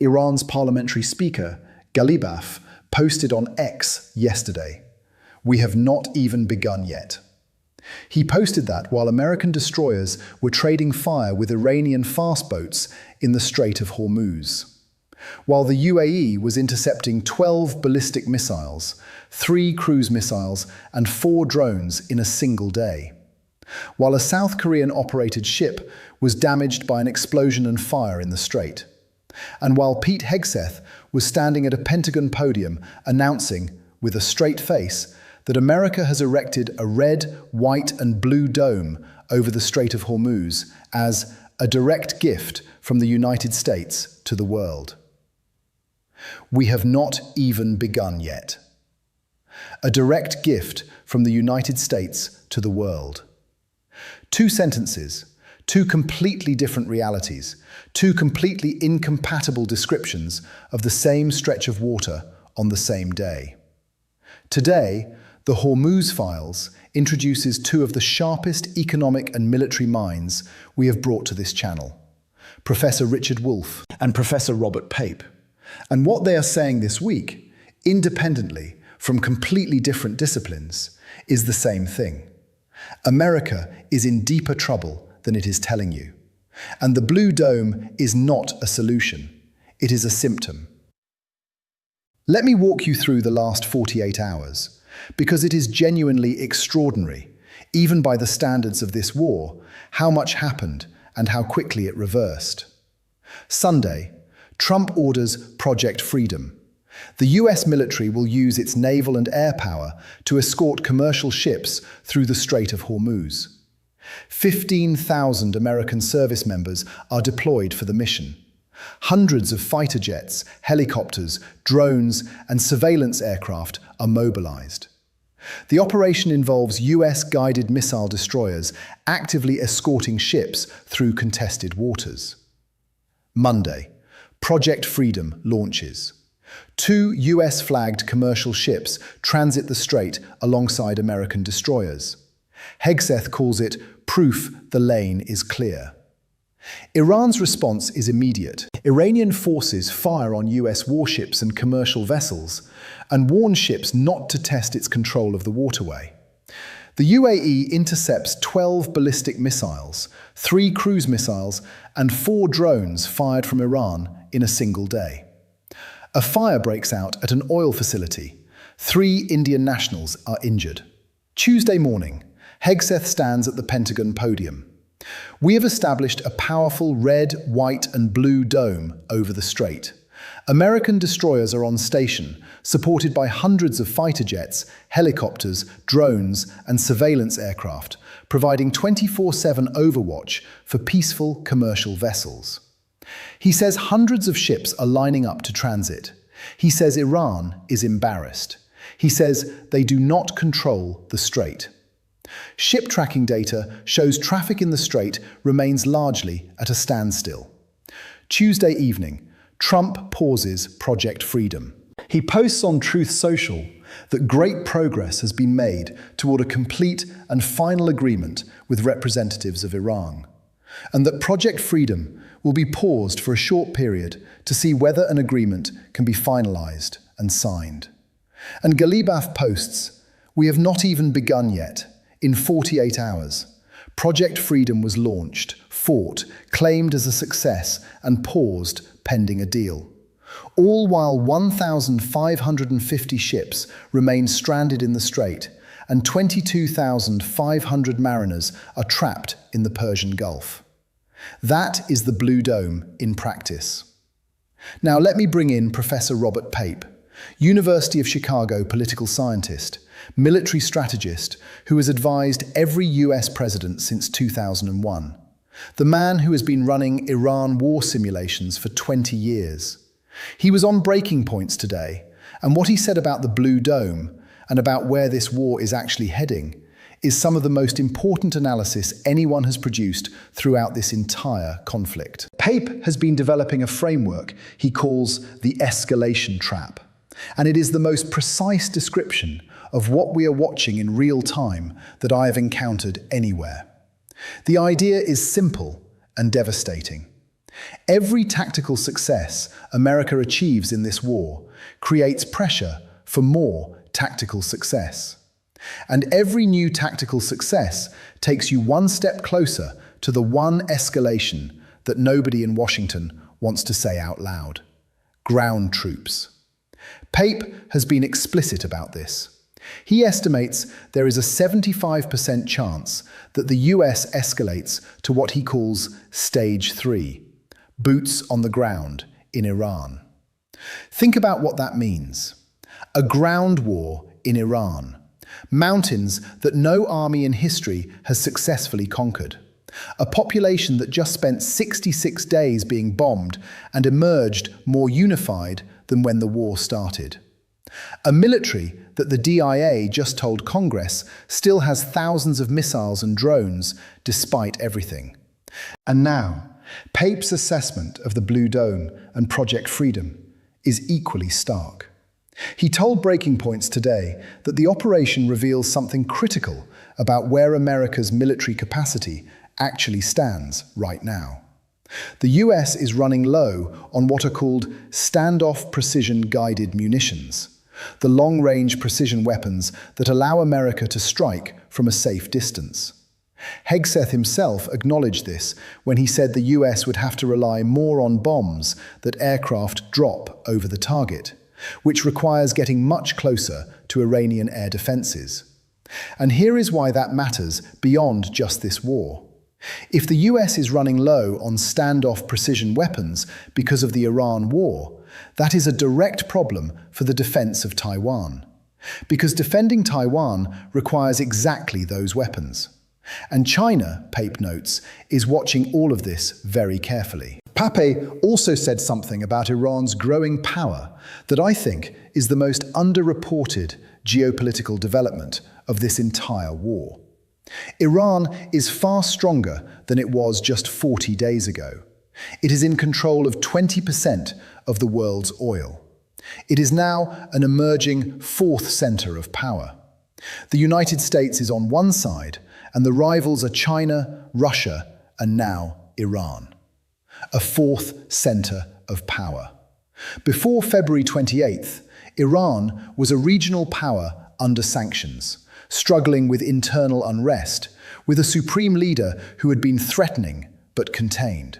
Iran's parliamentary speaker, Ghalibaf, posted on X yesterday, "We have not even begun yet." He posted that while American destroyers were trading fire with Iranian fast boats in the Strait of Hormuz. While the UAE was intercepting 12 ballistic missiles, 3 cruise missiles, and 4 drones in a single day. While a South Korean-operated ship was damaged by an explosion and fire in the strait. And while Pete Hegseth was standing at a Pentagon podium announcing, with a straight face, that America has erected a red, white, and blue dome over the Strait of Hormuz as a direct gift from the United States to the world. We have not even begun yet. A direct gift from the United States to the world. 2 sentences, 2 completely different realities, 2 completely incompatible descriptions of the same stretch of water on the same day. Today, the Hormuz Files introduces 2 of the sharpest economic and military minds we have brought to this channel, Professor Richard Wolff and Professor Robert Pape. And what they are saying this week, independently from completely different disciplines, is the same thing. America is in deeper trouble than it is telling you. And the Blue Dome is not a solution. It is a symptom. Let me walk you through the last 48 hours, because it is genuinely extraordinary, even by the standards of this war, how much happened and how quickly it reversed. Sunday, Trump orders Project Freedom. The US military will use its naval and air power to escort commercial ships through the Strait of Hormuz. 15,000 American service members are deployed for the mission. Hundreds of fighter jets, helicopters, drones, and surveillance aircraft are mobilized. The operation involves US guided missile destroyers actively escorting ships through contested waters. Monday, Project Freedom launches. 2 US-flagged commercial ships transit the strait alongside American destroyers. Hegseth calls it proof the lane is clear. Iran's response is immediate. Iranian forces fire on US warships and commercial vessels and warn ships not to test its control of the waterway. The UAE intercepts 12 ballistic missiles, 3 cruise missiles, and 4 drones fired from Iran in a single day. A fire breaks out at an oil facility. 3 Indian nationals are injured. Tuesday morning, Hegseth stands at the Pentagon podium. "We have established a powerful red, white, and blue dome over the strait. American destroyers are on station, supported by hundreds of fighter jets, helicopters, drones, and surveillance aircraft, providing 24/7 overwatch for peaceful commercial vessels." He says hundreds of ships are lining up to transit. He says Iran is embarrassed. He says they do not control the strait. Ship tracking data shows traffic in the strait remains largely at a standstill. Tuesday evening, Trump pauses Project Freedom. He posts on Truth Social that great progress has been made toward a complete and final agreement with representatives of Iran, and that Project Freedom will be paused for a short period to see whether an agreement can be finalized and signed. And Ghalibaf posts, "We have not even begun yet. In 48 hours, Project Freedom was launched, fought, claimed as a success, and paused pending a deal. All while 1,550 ships remain stranded in the strait, and 22,500 mariners are trapped in the Persian Gulf. That is the Blue Dome in practice. Now let me bring in Professor Robert Pape, University of Chicago political scientist, military strategist who has advised every US president since 2001. The man who has been running Iran war simulations for 20 years. He was on Breaking Points today, and what he said about the Blue Dome and about where this war is actually heading is some of the most important analysis anyone has produced throughout this entire conflict. Pape has been developing a framework he calls the escalation trap, and it is the most precise description of what we are watching in real time that I have encountered anywhere. The idea is simple and devastating. Every tactical success America achieves in this war creates pressure for more tactical success. And every new tactical success takes you one step closer to the one escalation that nobody in Washington wants to say out loud: ground troops. Pape has been explicit about this. He estimates there is a 75% chance that the US escalates to what he calls Stage 3, boots on the ground in Iran. Think about what that means. A ground war in Iran. Mountains that no army in history has successfully conquered. A population that just spent 66 days being bombed and emerged more unified than when the war started. A military that the DIA just told Congress still has thousands of missiles and drones despite everything. And now, Pape's assessment of the Blue Dome and Project Freedom is equally stark. He told Breaking Points today that the operation reveals something critical about where America's military capacity actually stands right now. The US is running low on what are called standoff precision-guided munitions, the long-range precision weapons that allow America to strike from a safe distance. Hegseth himself acknowledged this when he said the US would have to rely more on bombs that aircraft drop over the target, which requires getting much closer to Iranian air defenses. And here is why that matters beyond just this war. If the US is running low on standoff precision weapons because of the Iran war, that is a direct problem for the defense of Taiwan. Because defending Taiwan requires exactly those weapons. And China, Pape notes, is watching all of this very carefully. Pape also said something about Iran's growing power that I think is the most underreported geopolitical development of this entire war. Iran is far stronger than it was just 40 days ago. It is in control of 20% of the world's oil. It is now an emerging fourth center of power. The United States is on one side, and the rivals are China, Russia, and now Iran. A fourth center of power. Before February 28th, Iran was a regional power under sanctions, struggling with internal unrest, with a supreme leader who had been threatening but contained.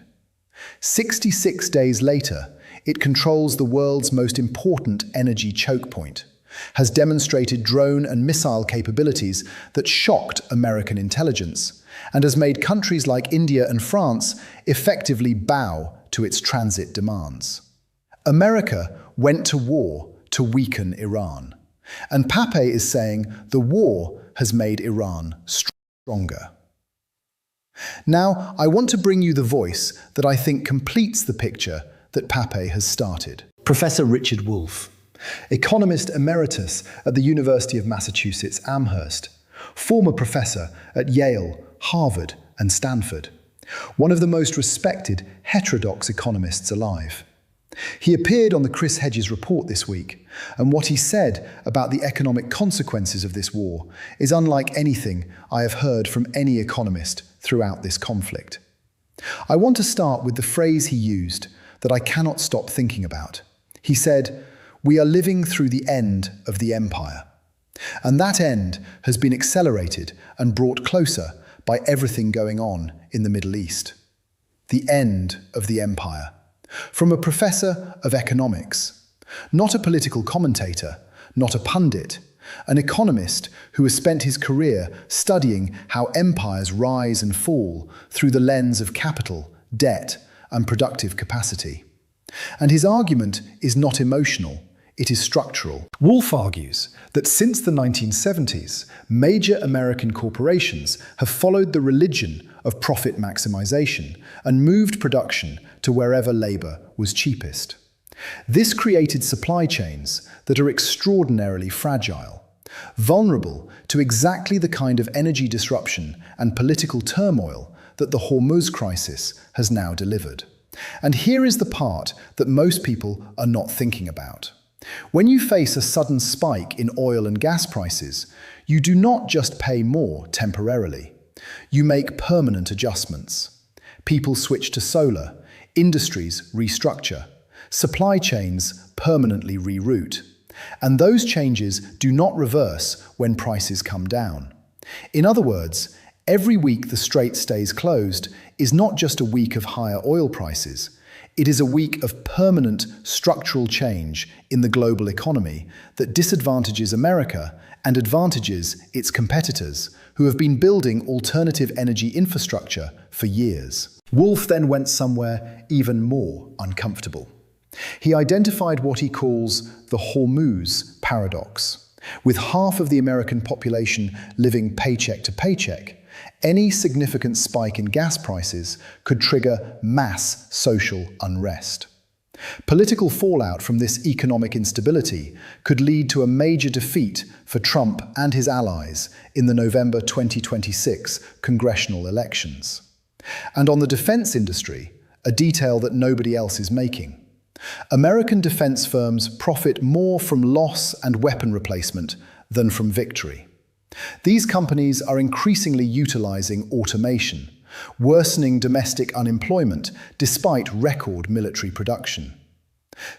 66 days later, it controls the world's most important energy choke point, has demonstrated drone and missile capabilities that shocked American intelligence, and has made countries like India and France effectively bow to its transit demands. America went to war to weaken Iran, and Pape is saying the war has made Iran stronger. Now, I want to bring you the voice that I think completes the picture that Pape has started. Professor Richard Wolff, economist emeritus at the University of Massachusetts Amherst, former professor at Yale, Harvard, and Stanford, one of the most respected heterodox economists alive. He appeared on the Chris Hedges report this week, and what he said about the economic consequences of this war is unlike anything I have heard from any economist throughout this conflict. I want to start with the phrase he used that I cannot stop thinking about. He said, "We are living through the end of the empire." And that end has been accelerated and brought closer by everything going on in the Middle East. The end of the empire. From a professor of economics, not a political commentator, not a pundit, an economist who has spent his career studying how empires rise and fall through the lens of capital, debt, and productive capacity. And his argument is not emotional, it is structural. Wolff argues that since the 1970s, major American corporations have followed the religion of profit maximization and moved production to wherever labor was cheapest. This created supply chains that are extraordinarily fragile, vulnerable to exactly the kind of energy disruption and political turmoil that the Hormuz crisis has now delivered. And here is the part that most people are not thinking about. When you face a sudden spike in oil and gas prices, you do not just pay more temporarily. You make permanent adjustments. People switch to solar, Industries restructure. Supply chains permanently reroute. And those changes do not reverse when prices come down. In other words, every week the Strait stays closed is not just a week of higher oil prices. It is a week of permanent structural change in the global economy that disadvantages America and advantages its competitors, who have been building alternative energy infrastructure for years. Wolff then went somewhere even more uncomfortable. He identified what he calls the Hormuz paradox. With half of the American population living paycheck to paycheck, any significant spike in gas prices could trigger mass social unrest. Political fallout from this economic instability could lead to a major defeat for Trump and his allies in the November 2026 congressional elections. And on the defense industry, a detail that nobody else is making. American defense firms profit more from loss and weapon replacement than from victory. These companies are increasingly utilizing automation, worsening domestic unemployment despite record military production.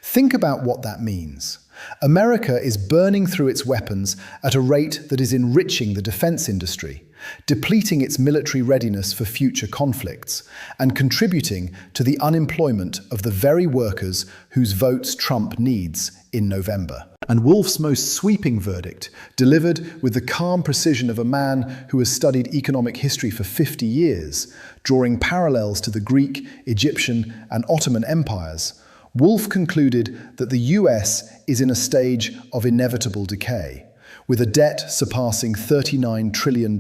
Think about what that means. America is burning through its weapons at a rate that is enriching the defense industry, depleting its military readiness for future conflicts, and contributing to the unemployment of the very workers whose votes Trump needs in November. And Wolff's most sweeping verdict, delivered with the calm precision of a man who has studied economic history for 50 years, drawing parallels to the Greek, Egyptian, and Ottoman empires, Wolff concluded that the US is in a stage of inevitable decay, with a debt surpassing $39 trillion,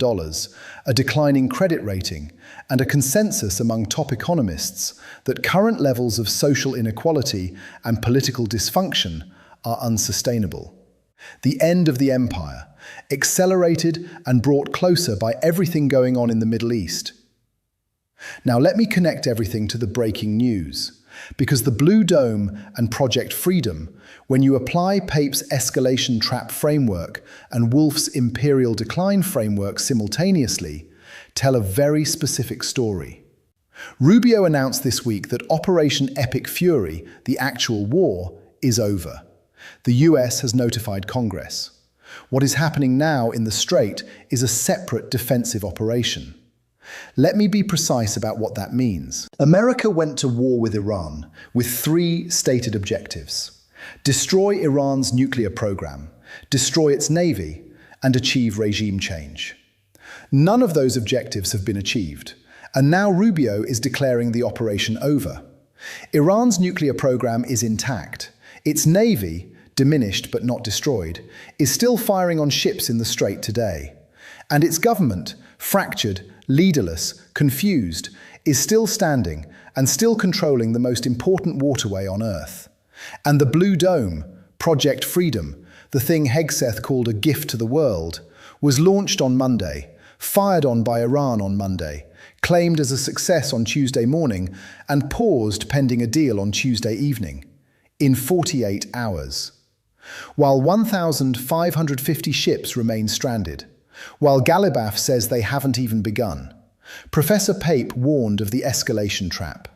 a declining credit rating, and a consensus among top economists that current levels of social inequality and political dysfunction are unsustainable. The end of the empire, accelerated and brought closer by everything going on in the Middle East. Now let me connect everything to the breaking news. Because the Blue Dome and Project Freedom, when you apply Pape's escalation trap framework and Wolff's imperial decline framework simultaneously, tell a very specific story. Rubio announced this week that Operation Epic Fury, the actual war, is over. The US has notified Congress. What is happening now in the Strait is a separate defensive operation. Let me be precise about what that means. America went to war with Iran with three stated objectives: destroy Iran's nuclear program, destroy its navy, and achieve regime change. None of those objectives have been achieved, and now Rubio is declaring the operation over. Iran's nuclear program is intact. Its navy, diminished but not destroyed, is still firing on ships in the Strait today. And its government, fractured, leaderless, confused, is still standing and still controlling the most important waterway on Earth. And the Blue Dome, Project Freedom, the thing Hegseth called a gift to the world, was launched on Monday, fired on by Iran on Monday, claimed as a success on Tuesday morning, and paused pending a deal on Tuesday evening, in 48 hours. While 1,550 ships remain stranded, while Galibaf says they haven't even begun. Professor Pape warned of the escalation trap.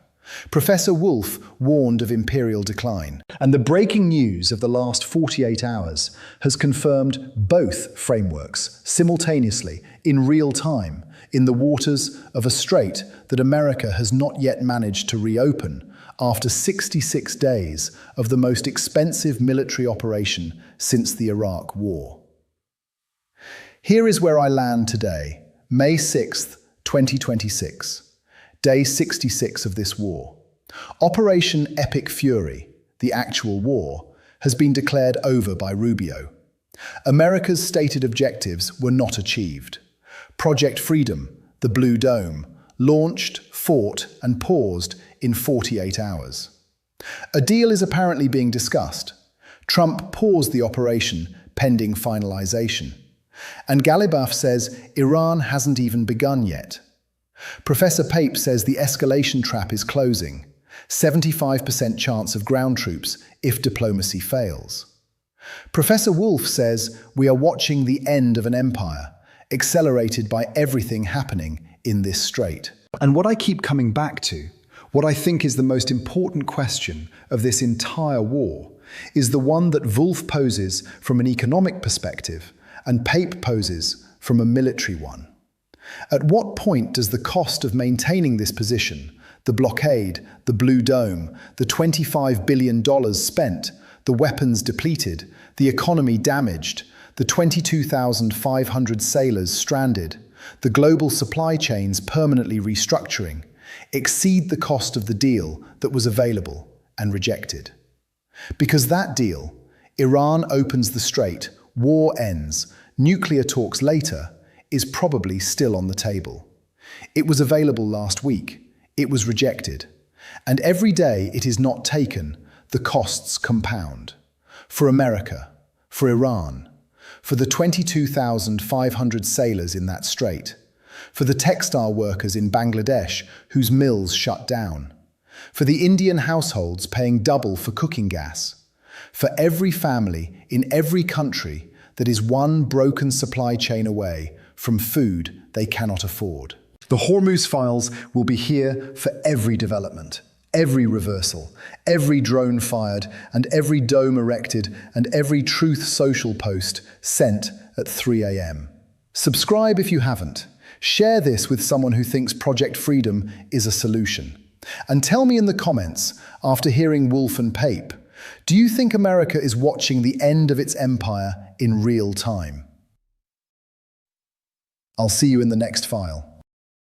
Professor Wolff warned of imperial decline. And the breaking news of the last 48 hours has confirmed both frameworks simultaneously, in real time, in the waters of a strait that America has not yet managed to reopen after 66 days of the most expensive military operation since the Iraq War. Here is where I land today, May 6th, 2026, day 66 of this war. Operation Epic Fury, the actual war, has been declared over by Rubio. America's stated objectives were not achieved. Project Freedom, the Blue Dome, launched, fought, and paused in 48 hours. A deal is apparently being discussed. Trump paused the operation pending finalization. And Galibaf says Iran hasn't even begun yet. Professor Pape says the escalation trap is closing, 75% chance of ground troops if diplomacy fails. Professor Wolff says we are watching the end of an empire, accelerated by everything happening in this strait. And what I keep coming back to, What I think is the most important question of this entire war is the one that Wolff poses from an economic perspective and Pape poses from a military one. At what point does the cost of maintaining this position, the blockade, the Blue Dome, the $25 billion spent, the weapons depleted, the economy damaged, the 22,500 sailors stranded, the global supply chains permanently restructuring, exceed the cost of the deal that was available and rejected? Because that deal, Iran opens the strait, war ends, nuclear talks later, is probably still on the table. It was available last week. It was rejected. And every day it is not taken, the costs compound. For America, for Iran, for the 22,500 sailors in that strait, for the textile workers in Bangladesh whose mills shut down, for the Indian households paying double for cooking gas, for every family in every country that is one broken supply chain away from food they cannot afford. The Hormuz Files will be here for every development, every reversal, every drone fired, and every dome erected, and every Truth Social post sent at 3 a.m. Subscribe if you haven't. Share this with someone who thinks Project Freedom is a solution. And tell me in the comments, after hearing Wolff and Pape, do you think America is watching the end of its empire in real time? I'll see you in the next file.